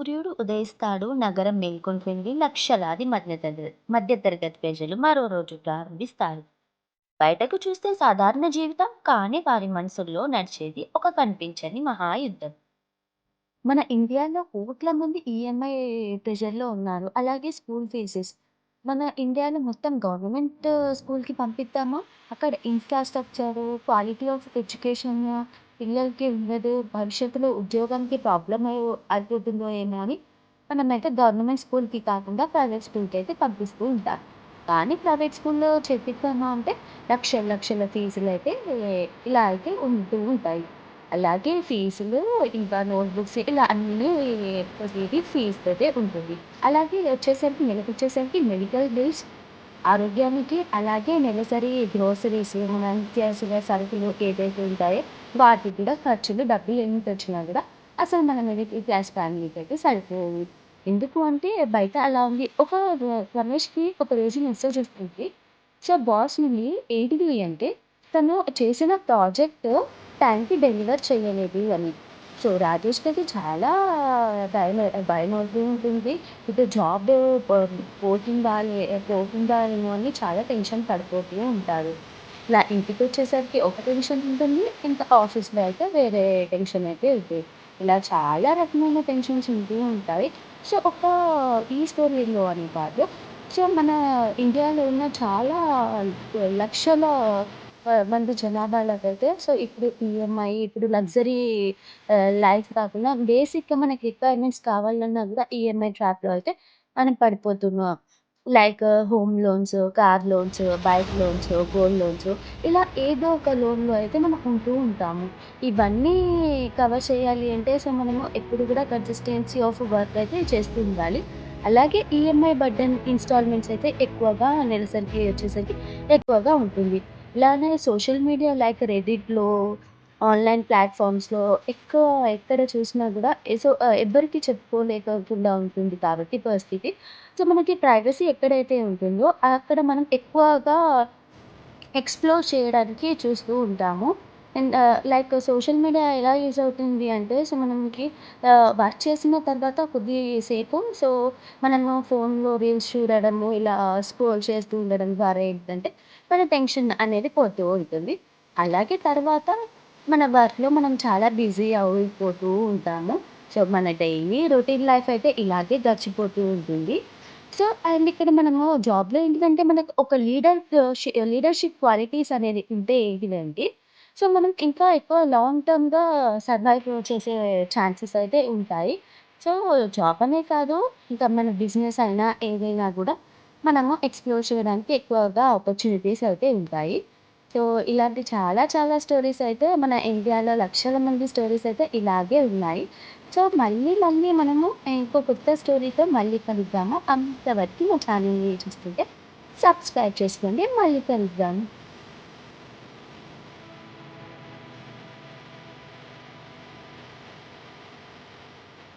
సూర్యుడు ఉదయిస్తాడు, నగరం మేల్కొంటుంది, లక్షలాది మధ్యతరగతి ప్రజలు మరో రోజు ప్రారంభిస్తారు. బయటకు చూస్తే సాధారణ జీవితం, కానీ వారి మనసుల్లో నడిచేది ఒక కనిపించని మహాయుద్ధం. మన ఇండియాలో కోట్ల మంది ఈఎంఐ ప్రెషర్‌లో ఉన్నారు. అలాగే స్కూల్ ఫీజెస్. మన ఇండియాలో మొత్తం గవర్నమెంట్ స్కూల్‌కి పంపిద్దామా? అక్కడ ఇన్‌ఫ్రాస్ట్రక్చరు, క్వాలిటీ ఆఫ్ ఎడ్యుకేషన్ పిల్లలకి ఉండదు. భవిష్యత్తులో ఉద్యోగానికి ప్రాబ్లమ్ అయిపోతుందో ఏమో అని మనమైతే గవర్నమెంట్ స్కూల్‌కి కాకుండా ప్రైవేట్ స్కూల్‌కైతే పంపిస్తూ ఉంటారు. కానీ ప్రైవేట్ స్కూల్‌లో చేర్పిద్దామా అంటే లక్షల లక్షల ఫీజులైతే ఇలా అయితే ఉంటూ ఉంటాయి. అలాగే ఫీజులు, ఇంకా నోట్‌బుక్స్ ఇలా అన్నీ ప్రతీదీ ఫీజుతోటే ఉంటుంది. అలాగే వచ్చేసరికి నెలకొచ్చేసరికి మెడికల్ బిల్స్, ఆరోగ్యానికి, అలాగే నెలసరి గ్రోసరీస్ మన నిత్యావసర సరుకులు ఏదైతే ఉంటాయో వాటికి కూడా ఖర్చులు డబ్బులు ఎంతొచ్చినా కూడా అసలు మన మిడిల్ క్లాస్ ఫ్యామిలీకైతే సరిపోవు. ఎందుకు అంటే బయట అలా ఉంది. రమేష్‌కి ఒకరోజు మెసేజ్ వస్తుంది. సో, బాస్ నుండి ఏంటిది అంటే తను చేసిన ప్రాజెక్ట్ టైంకి డెలివర్ చేయలేదు అని. సో, రాజేష్‌కయితే చాలా భయమవుతూ ఉంటుంది. ఇటు జాబ్ పో పోతుందా ఏమో అని చాలా టెన్షన్ పడిపోతూ ఉంటారు. ఇలా ఇంటికొచ్చేసరికి ఒక టెన్షన్ ఉంటుంది. ఇంకా ఆఫీస్‌లో అయితే వేరే టెన్షన్ అయితే ఉంటుంది. ఇలా చాలా రకమైన టెన్షన్స్ ఉంటూ ఉంటాయి. సో, ఈ స్టోరీలో అని కాదు. సో, మన ఇండియాలో ఉన్న చాలా లక్షల మంది జనాభాలోకైతే సో, ఇప్పుడు ఈఎంఐ, ఇప్పుడు లగ్జరీ లైఫ్ కాకుండా బేసిక్‌గా మనకి రిక్వైర్మెంట్స్ కావాలన్నా గూడా ఈఎంఐ ట్రాప్‌లో అయితే మనం పడిపోతున్నాం. Like home loans, car loans, bike loans, gold loans ఇలా ఏదో ఒక లోన్‌లో అయితే మనం ఉంటూ ఉంటాము. ఇవన్నీ కవర్ చేయాలి అంటే సో, మనము ఎప్పుడు కూడా కన్సిస్టెన్సీ ఆఫ్ వర్క్ అయితే చేస్తూ ఉండాలి. అలాగే ఈఎంఐ బర్డెన్ ఇన్‌స్టాల్‌మెంట్స్ అయితే ఎక్కువగా నెలసరికి వచ్చేసరికి ఎక్కువగా ఉంటుంది. ఇలానే సోషల్ మీడియా లైక్ రెడిట్‌లో, ఆన్‌లైన్ ప్లాట్‌ఫామ్స్‌లో ఎక్కువ ఎక్కడ చూసినా గూడా ఎవ్వరికీ చెప్పుకోలేకోకుండా ఉంటుంది కాబట్టి పరిస్థితి. సో, మనకి ప్రైవసీ ఎక్కడైతే ఉంటుందో అక్కడ మనం ఎక్కువగా ఎక్స్‌ప్లోర్ చేయడానికి చూస్తూ ఉంటాము. అండ్ లైక్ సోషల్ మీడియా ఎలా యూజ్ అవుతుంది అంటే సో, మనకి వర్క్ చేసిన తర్వాత కొద్ది సేపు సో, మనము ఫోన్‌లో రీల్స్ చూడడము, ఇలా స్క్రోల్ చేస్తూ ఉండడం ద్వారా ఏంటంటే మన టెన్షన్ అనేది పోతూ ఉంటుంది. అలాగే తర్వాత మన వర్క్‌లో మనం చాలా బిజీ అయిపోతూ ఉంటాము. సో, మన డైలీ రొటీన్ లైఫ్ అయితే ఇలాగే గడిచిపోతూ ఉంటుంది. సో, అండ్ ఇక్కడ మనము జాబ్‌లో ఏంటిదంటే మనకు ఒక లీడర్‌షిప్ క్వాలిటీస్ అనేది ఉంటే ఏంటిదంటే, సో, మనం ఇంకా ఎక్కువ లాంగ్ టర్మ్‌గా సర్వైవ్ చేసే ఛాన్సెస్ అయితే ఉంటాయి. సో, జాబ్ అనే కాదు, ఇంకా మన బిజినెస్ అయినా ఏదైనా గూడా మనము ఎక్స్‌ప్లోర్ చేయడానికి ఎక్కువగా ఆపర్చునిటీస్ అయితే ఉంటాయి. సో, ఇలాంటి చాలా చాలా స్టోరీస్ అయితే మన ఇండియాలో లక్షల మంది స్టోరీస్ అయితే ఇలాగే ఉన్నాయి. సో, మళ్ళీ మళ్ళీ మనము ఇంకో కొత్త స్టోరీతో మళ్ళీ కలుద్దాము. అంతవరకు మా ఛానెల్‌ని చూస్తుంటే సబ్స్క్రైబ్ చేసుకోండి. మళ్ళీ కలుద్దాం.